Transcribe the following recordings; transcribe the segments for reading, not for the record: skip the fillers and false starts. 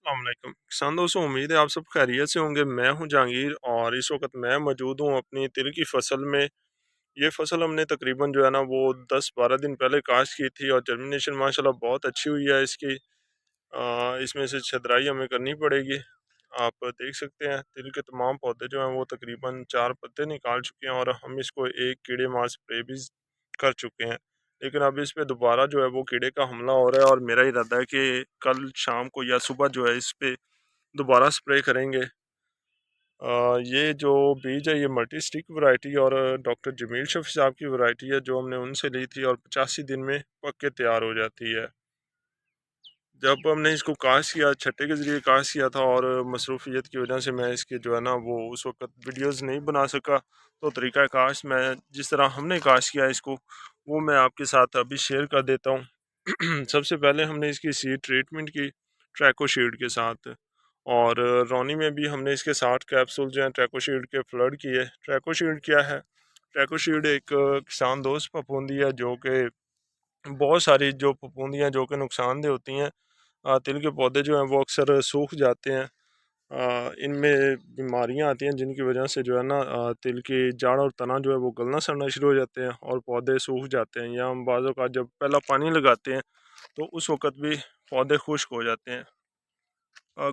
अस्सलाम वालेकुम किसान दोस्तों, उम्मीद है आप सब खैरियत से होंगे। मैं हूं जहांगीर और इस वक्त मैं मौजूद हूं अपनी तिल की फसल में। ये फसल हमने तकरीबन जो है ना वो 10-12 दिन पहले काश्त की थी और जर्मिनेशन माशाल्लाह बहुत अच्छी हुई है इसकी। इसमें से छदराई हमें करनी पड़ेगी। आप देख सकते हैं तिल के तमाम पौधे जो हैं वो तकरीबन 4 पत्ते निकाल चुके हैं और हम इसको एक कीड़े मार स्प्रे भी कर चुके हैं। लेकिन अब इस पे दोबारा जो है वो कीड़े का हमला हो रहा है और मेरा इरादा है कि कल शाम को या सुबह जो है इस पे दोबारा स्प्रे करेंगे। ये जो बीज है ये मल्टी स्टिक वैरायटी और डॉक्टर जमील शफ़ी साहब की वैरायटी है जो हमने उनसे ली थी और 85 दिन में पक के तैयार हो जाती है। जब हमने इसको काश्त किया, छट्टे के ज़रिए काश्त किया था और मसरूफ़ियत की वजह से मैं इसके जो है ना वो उस वक़्त वीडियोज़ नहीं बना सका। तो तरीक़ा काश्त मैं जिस तरह हमने काश्त किया इसको वो मैं आपके साथ अभी शेयर कर देता हूँ। सबसे पहले हमने इसकी सीड ट्रीटमेंट की ट्रैकोशील्ड के साथ और रौनी में भी हमने इसके 60 कैप्सूल जो हैं ट्रैकोशील्ड के फ्लड किए। ट्रैकोशील्ड क्या है? ट्रैकोशील्ड एक किसान दोस्त फफूंदी है जो कि बहुत सारी जो फफूंदियाँ जो कि नुकसानदेह होती हैं। तिल के पौधे जो हैं वो अक्सर सूख जाते हैं। इनमें बीमारियां आती हैं जिनकी वजह से जो है ना तिल की जड़ और तना जो है वो गलना सड़ना शुरू हो जाते हैं और पौधे सूख जाते हैं, या हम बाज़ों का जब पहला पानी लगाते हैं तो उस वक़्त भी पौधे खुश्क हो जाते हैं।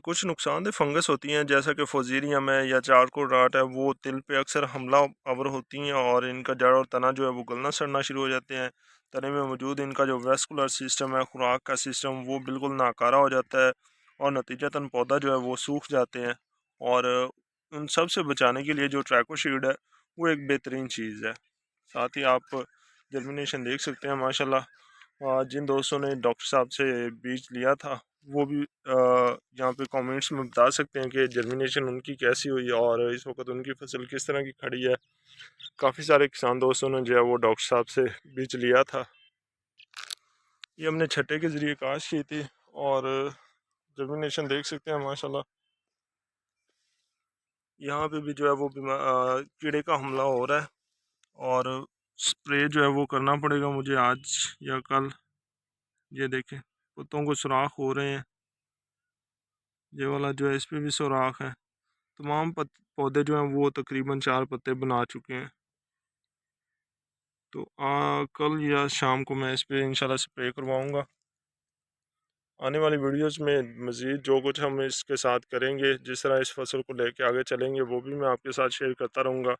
कुछ नुकसानदेह फंगस होती हैं जैसा कि फोजीरियम है या चारकोल राट है, वो तिल पे अक्सर हमला आवर होती हैं और इनका जड़ और तना जो है वो गलना सड़ना शुरू हो जाते हैं। तने में मौजूद इनका जो वेस्कुलर सिस्टम है, खुराक का सिस्टम, वो बिल्कुल नाकारा हो जाता है और नतीजतन पौधा जो है वो सूख जाते हैं। और उन सब से बचाने के लिए जो ट्रैकोशील्ड है वो एक बेहतरीन चीज़ है। साथ ही आप जर्मिनेशन देख सकते हैं माशाल्लाह। जिन दोस्तों ने डॉक्टर साहब से बीज लिया था वो भी यहाँ पे कमेंट्स में बता सकते हैं कि जर्मिनेशन उनकी कैसी हुई और इस वक्त उनकी फसल किस तरह की खड़ी है। काफ़ी सारे किसान दोस्तों ने जो है वो डॉक्टर साहब से बीज लिया था। ये हमने छट्टे के ज़रिए काश्त की थी और जर्मिनेशन देख सकते हैं माशाल्लाह। यहाँ पे भी जो है वो कीड़े का हमला हो रहा है और स्प्रे जो है वो करना पड़ेगा मुझे आज या कल। ये देखें पत्तों को सुराख हो रहे हैं, ये वाला जो है इस पे भी सुराख है। तमाम पौधे जो हैं वो तकरीबन 4 पत्ते बना चुके हैं। तो कल या शाम को मैं इस पे इंशाल्लाह स्प्रे करवाऊँगा। आने वाली वीडियोस में मज़ीद जो कुछ हम इसके साथ करेंगे, जिस तरह इस फसल को लेके आगे चलेंगे, वो भी मैं आपके साथ शेयर करता रहूँगा।